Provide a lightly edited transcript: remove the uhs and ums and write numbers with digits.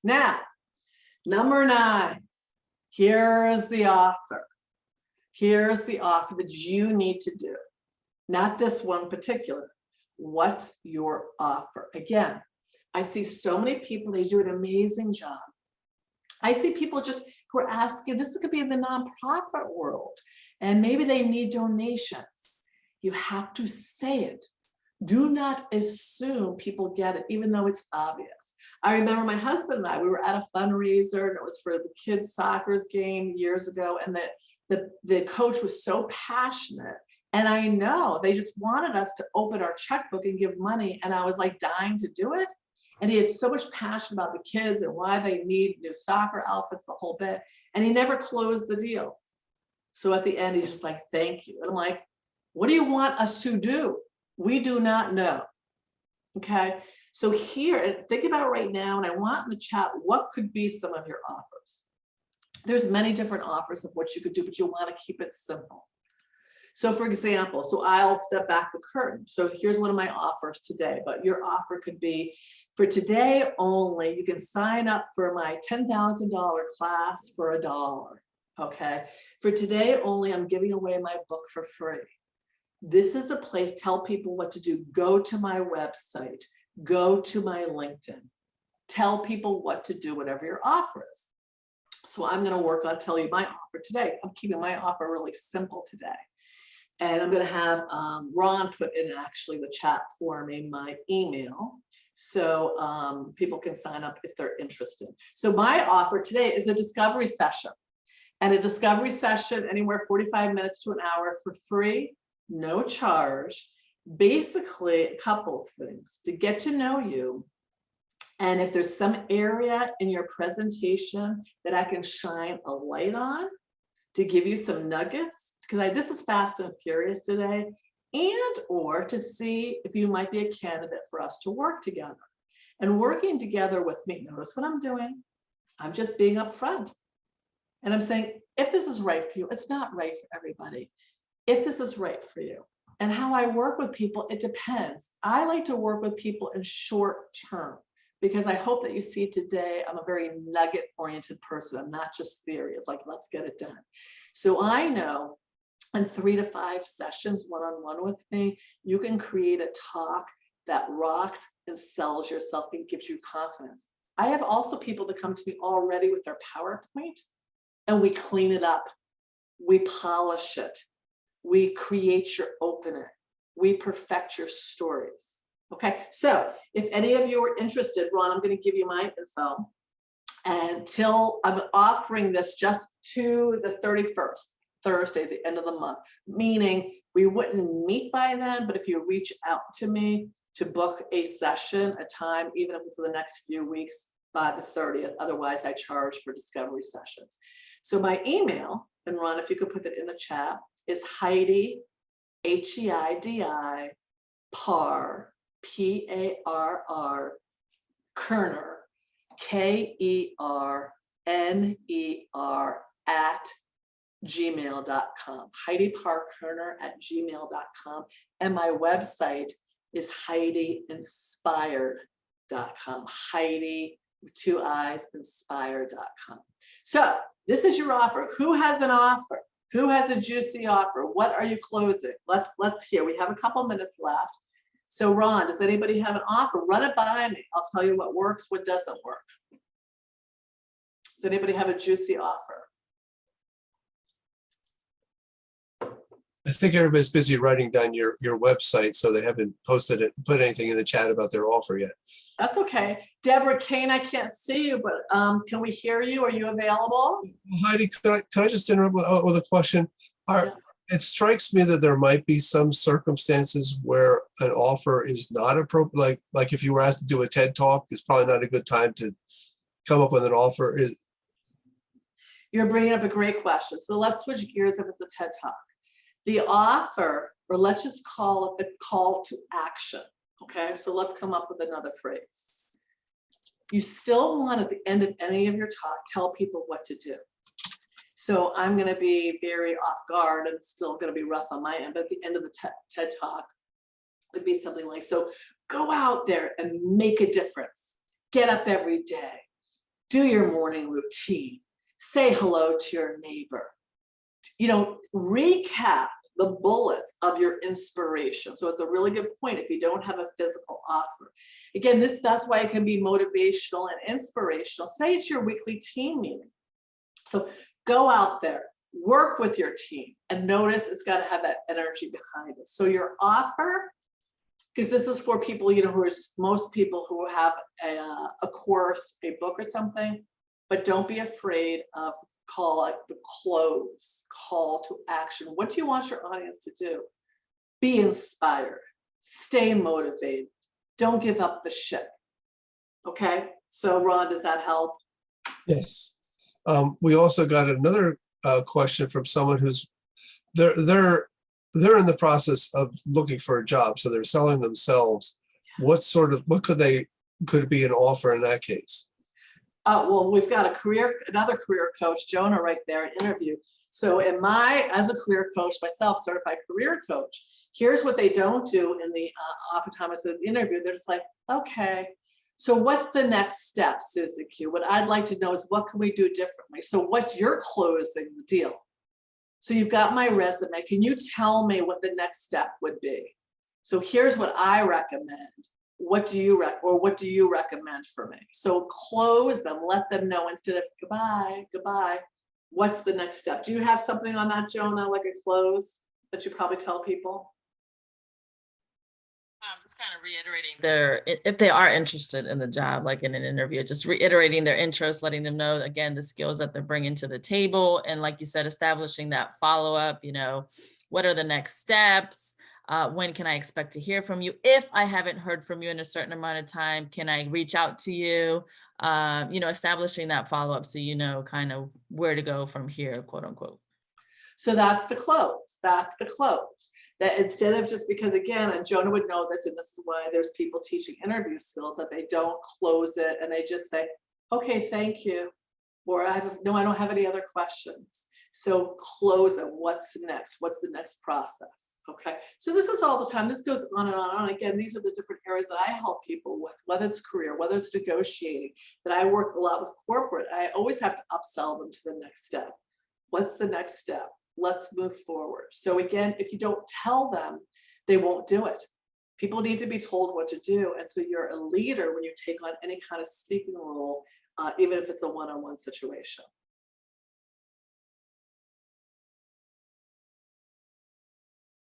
Now, number 9, here's the offer. Here's the offer that you need to do. Not this one particular. What's your offer? Again, I see so many people, they do an amazing job. I see people just who are asking, this could be in the nonprofit world, and maybe they need donations. You have to say it. Do not assume people get it, even though it's obvious. I remember my husband and I, we were at a fundraiser, and it was for the kids' soccer game years ago, and the coach was so passionate. And I know they just wanted us to open our checkbook and give money. And I was like dying to do it. And he had so much passion about the kids and why they need new soccer outfits, the whole bit. And he never closed the deal. So at the end, he's just like, thank you. And I'm like, what do you want us to do? We do not know. Okay. So here, think about it right now. And I want in the chat, what could be some of your offers? There's many different offers of what you could do, but you want to keep it simple. So for example, so I'll step back the curtain. So here's one of my offers today, but your offer could be for today only, you can sign up for my $10,000 class for $1. Okay. For today only, I'm giving away my book for free. This is a place, tell people what to do. Go to my website, go to my LinkedIn, tell people what to do, whatever your offer is. So I'm going to work on telling you my offer today. I'm keeping my offer really simple today. And I'm going to have Ron put in actually the chat for me my email, so people can sign up if they're interested. So my offer today is a discovery session, and a discovery session anywhere 45 minutes to an hour for free, no charge. Basically, a couple of things to get to know you. And if there's some area in your presentation that I can shine a light on to give you some nuggets, because this is fast and furious today, and or to see if you might be a candidate for us to work together. And working together with me, notice what I'm doing. I'm just being upfront. And I'm saying, if this is right for you, it's not right for everybody. If this is right for you. And how I work with people, it depends. I like to work with people in short term, because I hope that you see today, I'm a very nugget-oriented person. I'm not just theory. It's like, let's get it done. So I know in 3 to 5 sessions, one-on-one with me, you can create a talk that rocks and sells yourself and gives you confidence. I have also people that come to me already with their PowerPoint, and we clean it up. We polish it. We create your opener. We perfect your stories. Okay, so if any of you are interested, Ron, I'm going to give you my info. Until I'm offering this just to the 31st, Thursday, the end of the month, meaning we wouldn't meet by then, but if you reach out to me to book a session, a time, even if it's in the next few weeks, by the 30th, otherwise I charge for discovery sessions. So my email, and Ron, if you could put that in the chat, is Heidi, H-E-I-D-I, Parr, P-A-R-R, Kerner, K-E-R-N-E-R @gmail.com. Heidi Parr Kerner @gmail.com. And my website is HeidiInspired.com. Heidi with 2 I's, inspired.com. So this is your offer. Who has an offer? Who has a juicy offer? What are you closing? Let's hear. We have a couple minutes left. So Ron, does anybody have an offer? Run it by me. I'll tell you what works, what doesn't work. Does anybody have a juicy offer? I think everybody's busy writing down your website, so they haven't put anything in the chat about their offer yet. That's okay. Deborah Kane, I can't see you, but can we hear you? Are you available? Heidi, could I just interrupt with a question? It strikes me that there might be some circumstances where an offer is not appropriate. Like if you were asked to do a TED Talk, it's probably not a good time to come up with an offer. You're bringing up a great question. So let's switch gears if it's a TED Talk. The offer, or let's just call it the call to action. Okay, so let's come up with another phrase. You still want at the end of any of your talk, tell people what to do. So I'm going to be very off guard and still going to be rough on my end, but at the end of the TED Talk, it'd be something like, so go out there and make a difference. Get up every day. do your morning routine, say hello to your neighbor, recap the bullets of your inspiration. So it's a really good point if you don't have a physical offer. Again, that's why it can be motivational and inspirational. Say it's your weekly team meeting. So go out there, work with your team, and notice it's got to have that energy behind it. So your offer, because this is for people, most people who have a course, a book or something, but don't be afraid of call it the call to action. What do you want your audience to do? Be inspired, stay motivated, don't give up the ship. Okay, so Ron, does that help? Yes. We also got another question from someone who's they're in the process of looking for a job, so they're selling themselves. What could be an offer in that case? Well, we've got another career coach, Jonah, right there, an interview. So as a career coach, myself, certified career coach, here's what they don't do in the oftentimes in the interview. They're just like, okay, so what's the next step, Susie Q? What I'd like to know is what can we do differently? So what's your closing deal? So you've got my resume. Can you tell me what the next step would be? So here's what I recommend. What do you recommend for me? So close them, let them know instead of goodbye. What's the next step? Do you have something on that, Jonah, like a close that you probably tell people? Just kind of reiterating if they are interested in the job, like in an interview, just reiterating their interest, letting them know, again, the skills that they're bringing to the table. And like you said, establishing that follow-up, what are the next steps? When can I expect to hear from you? If I haven't heard from you in a certain amount of time, can I reach out to you? Establishing that follow-up so you know kind of where to go from here, quote unquote. So that's the close. That instead of just because, again, and Jonah would know this, and this is why there's people teaching interview skills, that they don't close it and they just say, okay, thank you. Or I don't have any other questions. So close it. What's next? What's the next process? Okay. So this is all the time. This goes on and on and on. Again, these are the different areas that I help people with, whether it's career, whether it's negotiating, that I work a lot with corporate. I always have to upsell them to the next step. What's the next step? Let's move forward. So again, if you don't tell them, they won't do it. People need to be told what to do. And so you're a leader when you take on any kind of speaking role, even if it's a one-on-one situation.